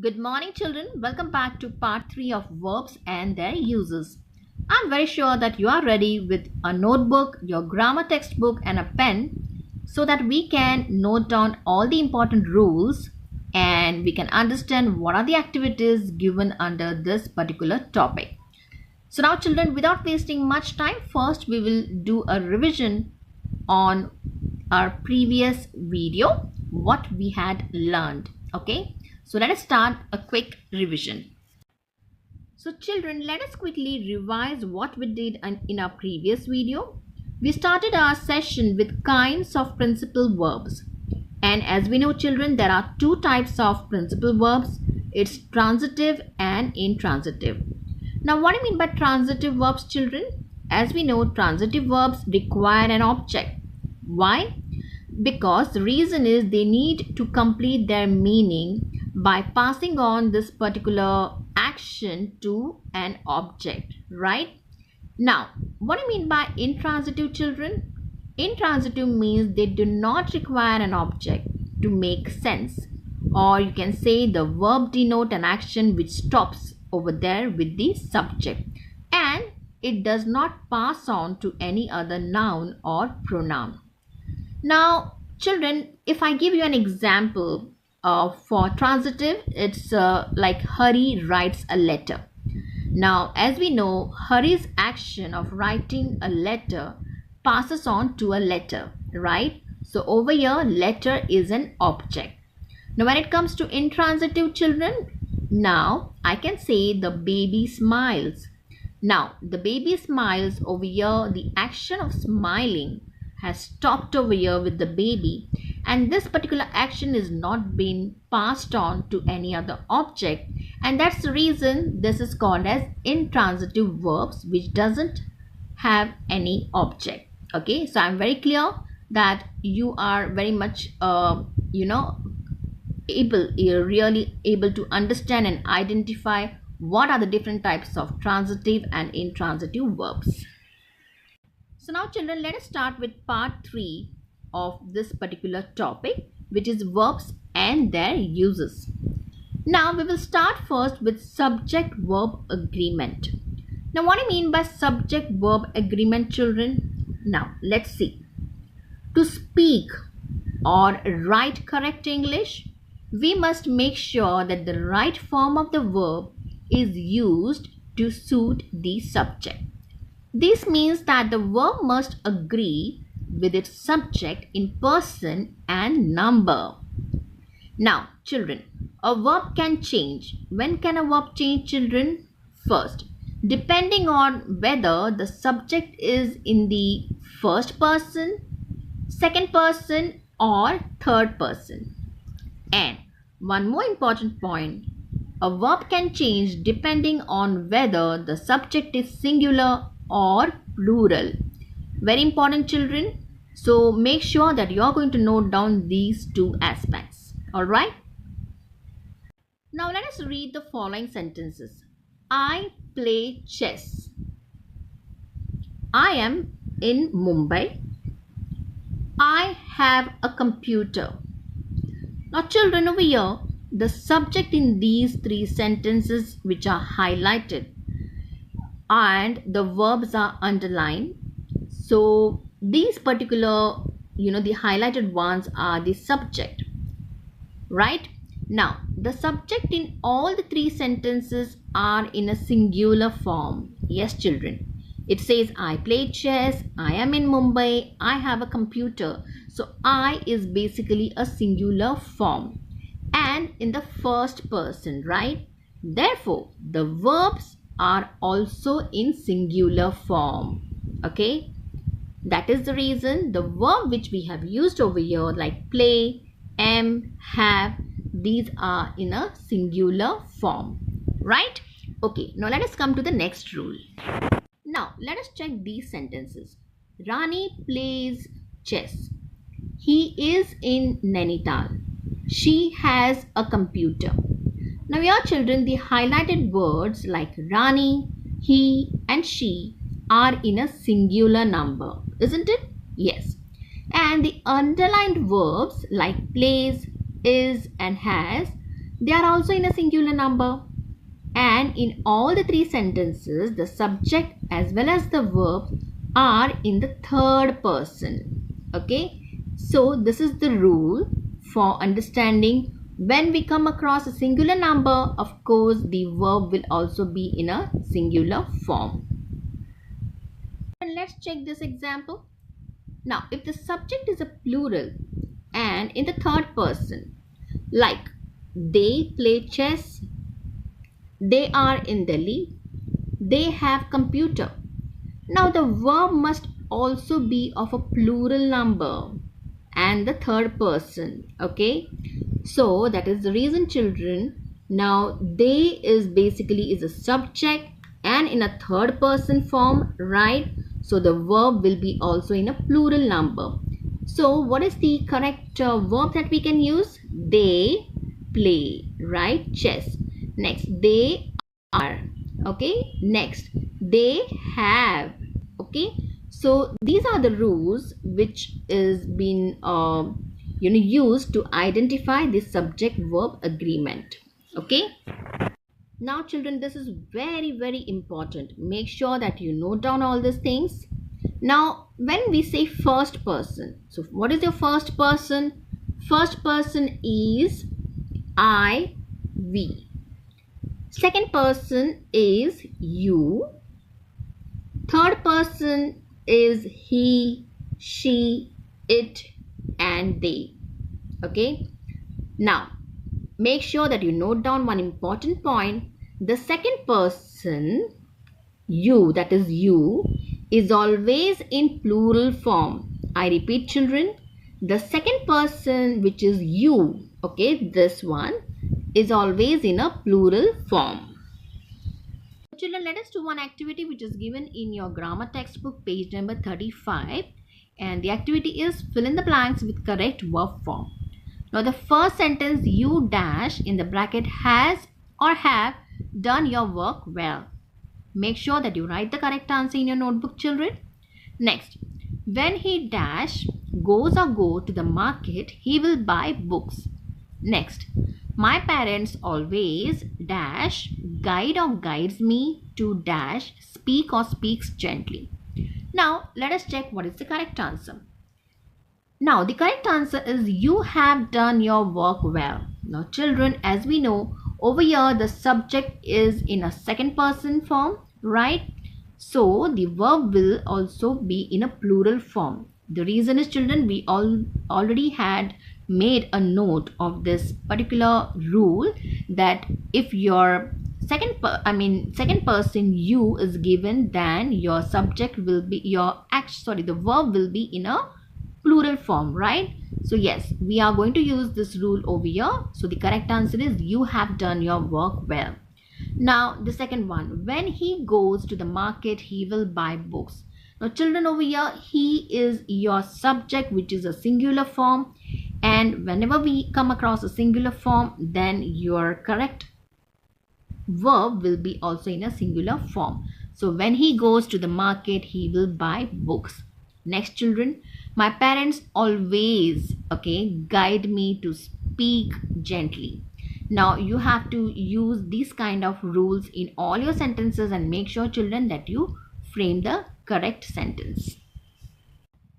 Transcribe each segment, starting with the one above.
Good morning, children. Welcome back to part 3 of verbs and their uses. I'm very sure that you are ready with a notebook, your grammar textbook, and a pen so that we can note down all the important rules and we can understand what are the activities given under this particular topic. So, now, children, without wasting much time, first we will do a revision on our previous video, what we had learned. Okay, so let us start a quick revision. So children, let us quickly revise what we did in our previous video. We started our session with kinds of principal verbs. And as we know, children, there are two types of principal verbs. It's transitive and intransitive. Now, what do you mean by transitive verbs, children? As we know, transitive verbs require an object. Why? Because the reason is they need to complete their meaning by passing on this particular action to an object, right? Now, what do you mean by intransitive, children? Intransitive means they do not require an object to make sense, or you can say the verb denote an action which stops over there with the subject, and it does not pass on to any other noun or pronoun. Now, children, if I give you an example for transitive, it's like Hari writes a letter. Now, as we know, Hari's action of writing a letter passes on to a letter, right? So, over here, letter is an object. Now, when it comes to intransitive, children, now I can say the baby smiles. Now, the baby smiles over here, the action of smiling has stopped over here with the baby, and this particular action is not being passed on to any other object, and that's the reason this is called as intransitive verbs which doesn't have any object. Okay, so I'm very clear that you are very much really able to understand and identify what are the different types of transitive and intransitive verbs. So now, children, let us start with part 3 of this particular topic, which is verbs and their uses. Now, we will start first with subject-verb agreement. Now, what do you mean by subject-verb agreement, children? Now, let's see. To speak or write correct English, we must make sure that the right form of the verb is used to suit the subject. This means that the verb must agree with its subject in person and number. Now, children, a verb can change. When can a verb change, children? First, depending on whether the subject is in the first person, second person, or third person. And one more important point, a verb can change depending on whether the subject is singular or plural. Very important, children. So make sure that you are going to note down these two aspects. Alright. Now let us read the following sentences. I play chess. I am in Mumbai. I have a computer. Now, children, over here, the subject in these three sentences which are highlighted and the verbs are underlined. So these particular, the highlighted ones are the subject, right? Now, the subject in all the three sentences are in a singular form. Yes, children. It says, I play chess, I am in Mumbai, I have a computer. So, I is basically a singular form and in the first person, right? Therefore, the verbs are also in singular form. Okay? That is the reason the verb which we have used over here like play, am, have, these are in a singular form. Right? Okay, now let us come to the next rule. Now, let us check these sentences. Rani plays chess. He is in Nainital. She has a computer. Now, your children, the highlighted words like Rani, he, and she are in a singular number, isn't it? Yes. And the underlined verbs like plays, is, and has, they are also in a singular number. And in all the three sentences, the subject as well as the verb are in the third person. Okay, so this is the rule for understanding when we come across a singular number. Of course, the verb will also be in a singular form. And let's check this example. Now, if the subject is a plural and in the third person, like they play chess, they are in Delhi, they have computer. Now the verb must also be of a plural number and the third person. Okay, so that is the reason, children. Now they is basically is a subject and in a third person form, right? So the verb will be also in a plural number. So what is the correct verb that we can use? They play, right? Chess. Next, they are. Okay, next, they have. Okay, so these are the rules which is been used to identify the subject verb agreement. Okay, now children, this is very important. Make sure that you note down all these things. Now when we say first person, so what is your first person? First person is I, we. Second person is you. Third person is he, she, it, and they. Okay, now make sure that you note down one important point. The second person, you, that is you, is always in plural form. I repeat, children, the second person, which is you, okay, this one is always in a plural form. Children, let us do one activity which is given in your grammar textbook, page number 35, and the activity is fill in the blanks with correct verb form. Now the first sentence, you dash in the bracket has or have done your work well. Make sure that you write the correct answer in your notebook, children. Next, when he dash goes or go to the market, he will buy books. Next, my parents always dash guide or guides me to dash speak or speaks gently. Now let us check what is the correct answer. Now the correct answer is you have done your work well. Now children, as we know, over here the subject is in a second person form, right? So the verb will also be in a plural form. The reason is, children, we already had made a note of this particular rule, that if your second person you is given, then your subject will be the verb will be in a plural form, right? So yes, we are going to use this rule over here. So the correct answer is you have done your work well. Now the second one, when he goes to the market, he will buy books. Now children, over here he is your subject, which is a singular form, and whenever we come across a singular form, then your correct verb will be also in a singular form. So when he goes to the market, he will buy books. Next, children, my parents always guide me to speak gently. Now you have to use these kind of rules in all your sentences and make sure, children, that you frame the correct sentence.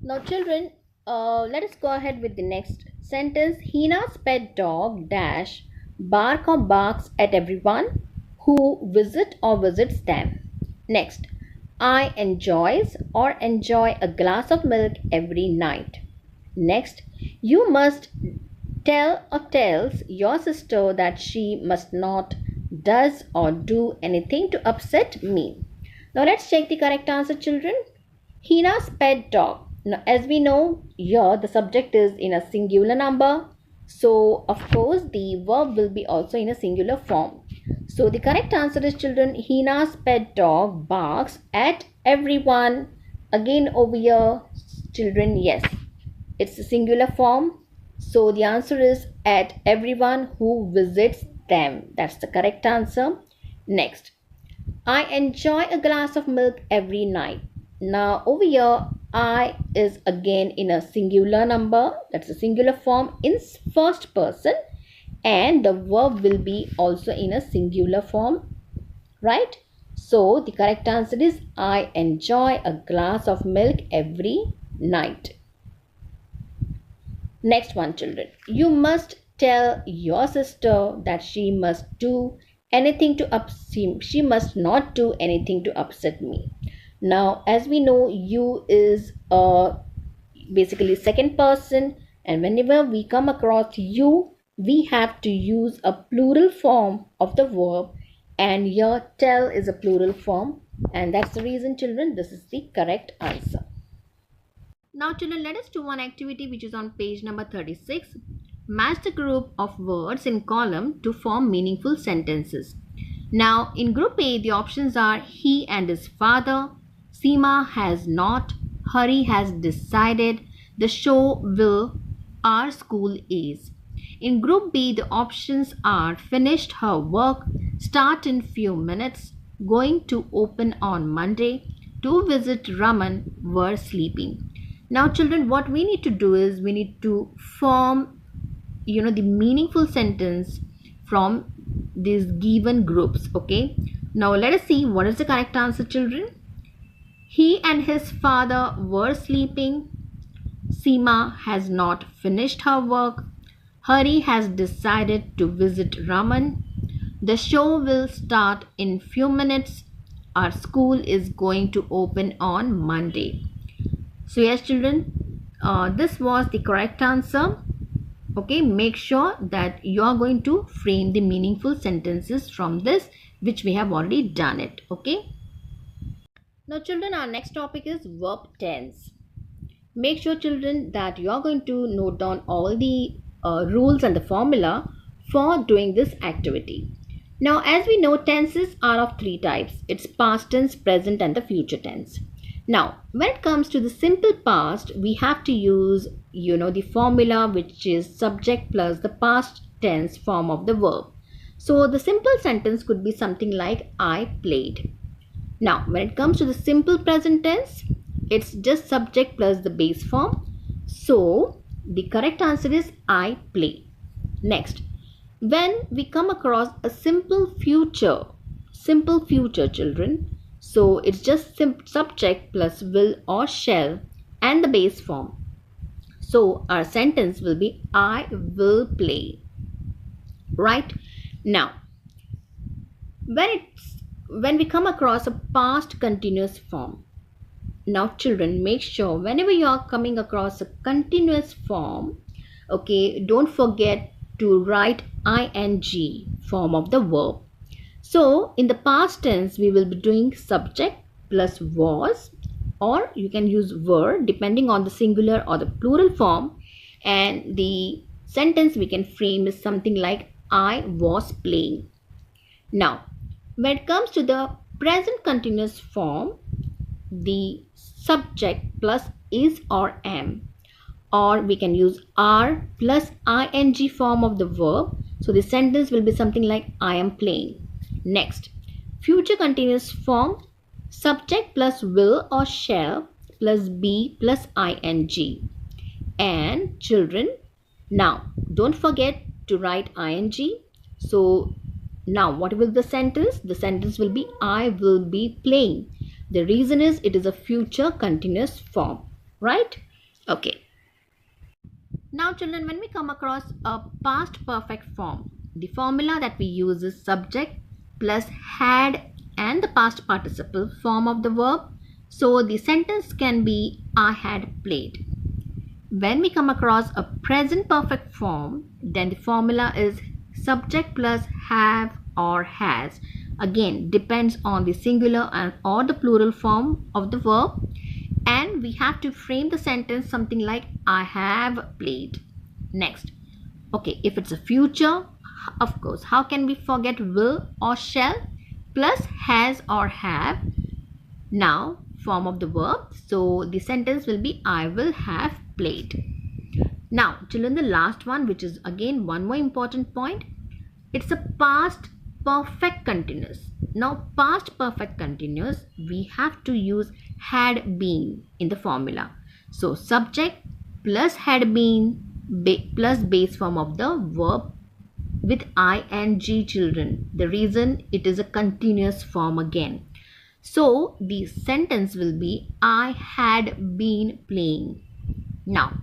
Now children, let us go ahead with the next sentence. Hina's pet dog dash bark or barks at everyone who visit or visits them. Next, I enjoys or enjoy a glass of milk every night. Next, you must tell or tells your sister that she must not does or do anything to upset me. Now let's check the correct answer, children. Hina's pet dog. Now as we know, here the subject is in a singular number. So of course the verb will be also in a singular form. So the correct answer is, children, Hina's pet dog barks at everyone. Again over here, children, yes, it's a singular form. So the answer is at everyone who visits them. That's the correct answer. Next, I enjoy a glass of milk every night. Now over here, I is again in a singular number. That's a singular form in first person. and the verb will be also in a singular form, right? So the correct answer is I enjoy a glass of milk every night. Next one, children. You must tell your sister that she must she must not do anything to upset me. Now, as we know, you is basically second person, and whenever we come across you, we have to use a plural form of the verb, and your tell is a plural form, and that's the reason, children, this is the correct answer. Now children, let us do one activity which is on page number 36. Match the group of words in column to form meaningful sentences. Now in group A, the options are he and his father, Seema has not, Hari has decided, the show will, our school is. In group B, the options are finished her work, start in few minutes, going to open on Monday, to visit Raman, were sleeping. Now children, what we need to do is we need to form the meaningful sentence from these given groups. Okay, now let us see what is the correct answer, children. He and his father were sleeping, Seema has not finished her work, Hari has decided to visit Raman, the show will start in few minutes, our school is going to open on Monday. So yes children, this was the correct answer. Okay, make sure that you are going to frame the meaningful sentences from this, which we have already done it. Okay. Now children, our next topic is verb tense. Make sure children that you are going to note down all the rules and the formula for doing this activity. Now as we know, tenses are of three types. It's past tense, present and the future tense. Now, when it comes to the simple past, we have to use, the formula which is subject plus the past tense form of the verb. So, the simple sentence could be something like I played. Now, when it comes to the simple present tense, it's just subject plus the base form. So, the correct answer is I play. Next, when we come across a simple future children, so it's just subject plus will or shall and the base form. So our sentence will be I will play. Right? Now, when we come across a past continuous form. Now children, make sure whenever you are coming across a continuous form, okay, don't forget to write ing form of the verb. So in the past tense, we will be doing subject plus was, or you can use were depending on the singular or the plural form, and the sentence we can frame is something like I was playing. Now when it comes to the present continuous form, the subject plus is or am, or we can use are plus ing form of the verb. So the sentence will be something like I am playing. Next, future continuous form, subject plus will or shall plus be plus ing. And children, now don't forget to write ing. So now what will the sentence? The sentence will be I will be playing. The reason is it is a future continuous form, right? Okay. Now children, when we come across a past perfect form, the formula that we use is subject plus had and the past participle form of the verb. So the sentence can be I had played. When we come across a present perfect form, then the formula is subject plus have or has. Again, depends on the singular and or the plural form of the verb, and we have to frame the sentence something like I have played. Next, okay, if it's a future, of course, how can we forget will or shall plus has or have, now form of the verb. So the sentence will be I will have played. Now children, the last one, which is again one more important point, it's a past perfect continuous. Now past perfect continuous, we have to use had been in the formula. So subject plus had been plus base form of the verb with ing, children. The reason, it is a continuous form again. So the sentence will be I had been playing. Now,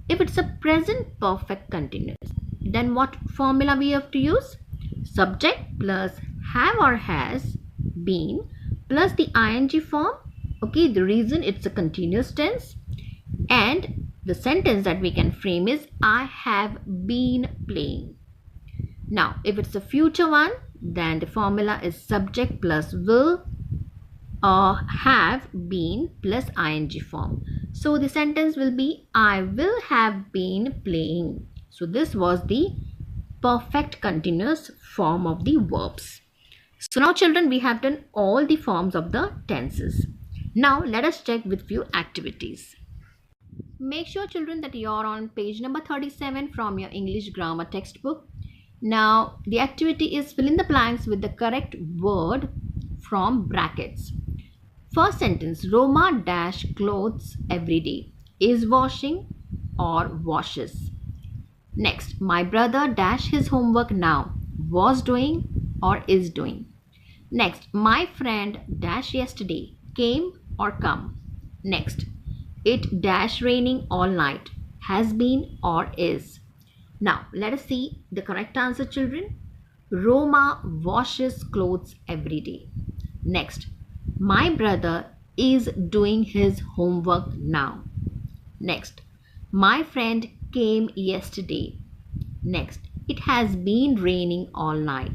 if it's a present perfect continuous, then what formula we have to use? Subject plus have or has been plus the ing form. Okay, the reason, it's a continuous tense, and the sentence that we can frame is I have been playing. Now, if it's a future one, then the formula is subject plus will or have been plus ing form. So the sentence will be I will have been playing. So this was the perfect continuous form of the verbs. So now children, we have done all the forms of the tenses. Now let us check with few activities. Make sure children that you are on page number 37 from your English grammar textbook. Now the activity is fill in the blanks with the correct word from brackets. First sentence, Roma dash clothes every day. Is washing or washes. Next, my brother dash his homework now. Was doing or is doing. Next, my friend dash yesterday. Came or come. Next, it dash raining all night. Has been or is. Now, let us see the correct answer, children. Roma washes clothes every day. Next, my brother is doing his homework now. Next, my friend came yesterday. Next, it has been raining all night.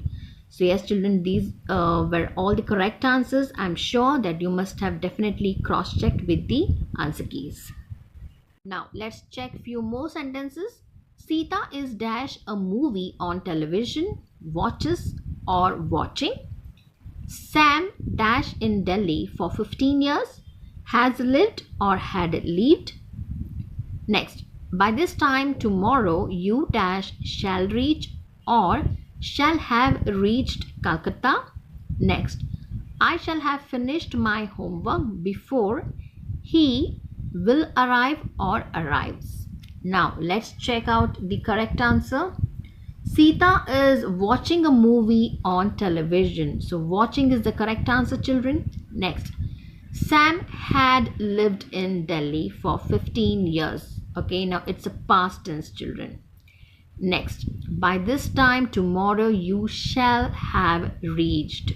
So yes children, these were all the correct answers. I'm sure that you must have definitely cross-checked with the answer keys. Now let's check few more sentences. Sita is dash a movie on television, watches or watching. Sam dash in Delhi for 15 years, has lived or had lived. Next, by this time tomorrow you dash shall reach or shall have reached Calcutta. Next, I shall have finished my homework before he will arrive or arrives. Now let's check out the correct answer. Sita is watching a movie on television. So watching is the correct answer, children. Next, Sam had lived in Delhi for 15 years. Okay, now it's a past tense, children. Next, by this time tomorrow you shall have reached,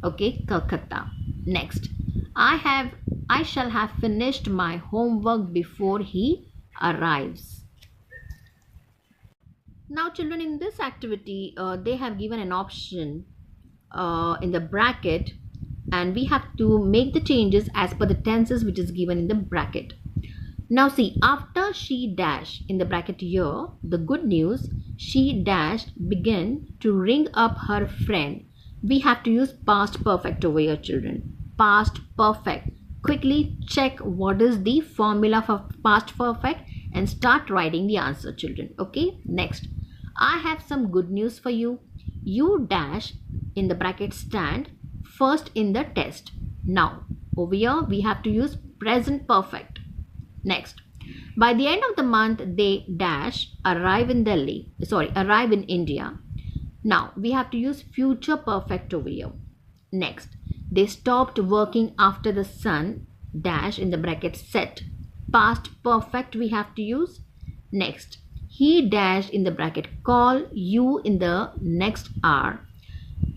okay, Calcutta. Next, I shall have finished my homework before he arrives. Now children, in this activity they have given an option in the bracket, and we have to make the changes as per the tenses which is given in the bracket. Now see, after she dash in the bracket here, the good news, she dash began to ring up her friend. We have to use past perfect over here, children. Past perfect. Quickly check what is the formula for past perfect and start writing the answer, children. Okay, next, I have some good news for you. You dash in the bracket stand first in the test. Now over here we have to use present perfect. Next, by the end of the month they dash arrive in India. Now we have to use future perfect over here. Next, they stopped working after the sun dash in the bracket set. Past perfect we have to use. Next, he dash in the bracket call you in the next hour.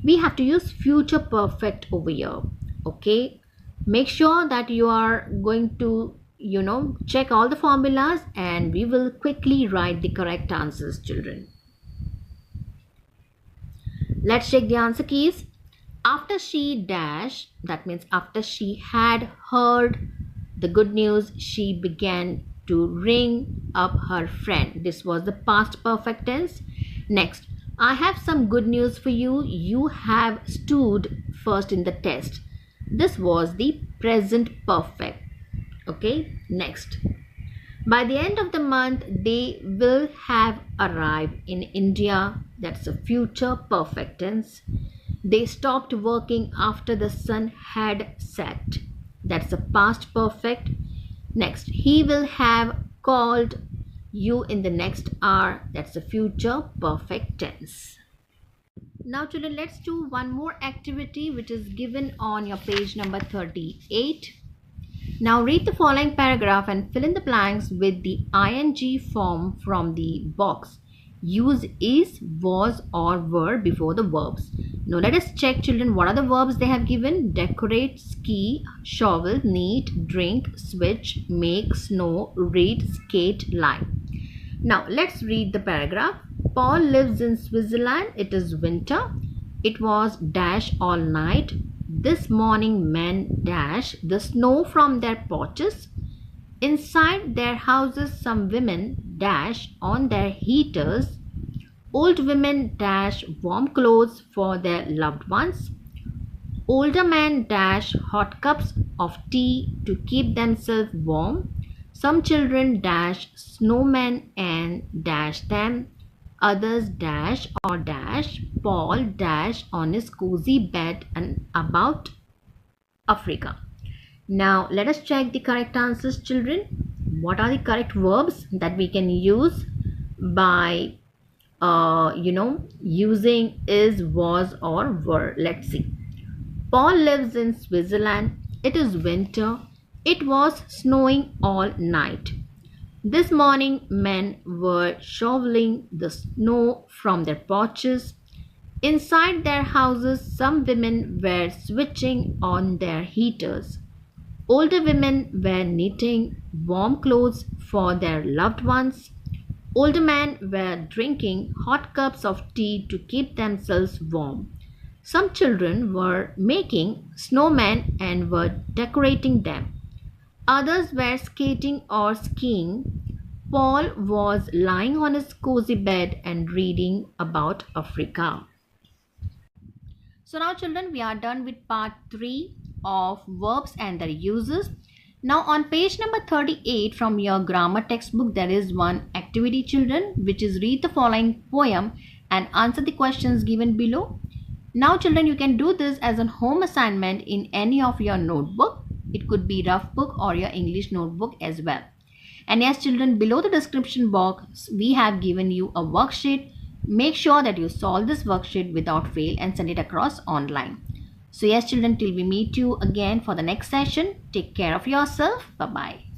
We have to use future perfect over here. Okay, make sure that you are going to check all the formulas, and we will quickly write the correct answers, children. Let's check the answer keys. After she dash, that means after she had heard the good news, she began to ring up her friend. This was the past perfect tense. Next, I have some good news for you. You have stood first in the test. This was the present perfect. Okay, next, by the end of the month they will have arrived in India. That's a future perfect tense. They stopped working after the sun had set. That's a past perfect. Next, he will have called you in the next hour. That's the future perfect tense. Now children, let's do one more activity which is given on your page number 38. Now read the following paragraph and fill in the blanks with the ing form from the box. Use is, was or were before the verbs. Now let us check children, what are the verbs they have given? Decorate, ski, shovel, knead, drink, switch, make, snow, read, skate, lie. Now let's read the paragraph. Paul lives in Switzerland. It is winter. It was dash all night. This morning men dash the snow from their porches. Inside their houses some women dash on their heaters. Old women dash warm clothes for their loved ones. Older men dash hot cups of tea to keep themselves warm. Some children dash snowmen and dash them. Others dash or dash Paul dash on his cozy bed and about Africa. Now let us check the correct answers children. What are the correct verbs that we can use by using is, was or were? Let's see. Paul lives in Switzerland. It is winter. It was snowing all night. This morning men were shoveling the snow from their porches. Inside their houses some women were switching on their heaters. Older women were knitting warm clothes for their loved ones. Older men were drinking hot cups of tea to keep themselves warm. Some children were making snowmen and were decorating them. Others were skating or skiing. Paul was lying on his cozy bed and reading about Africa. So now children, we are done with part 3 of verbs and their uses. Now on page number 38 from your grammar textbook, there is one activity children, which is read the following poem and answer the questions given below. Now children, you can do this as a home assignment in any of your notebook. It could be rough book or your English notebook as well. And yes children, below the description box, we have given you a worksheet. Make sure that you solve this worksheet without fail and send it across online. So yes children, till we meet you again for the next session, take care of yourself. Bye-bye.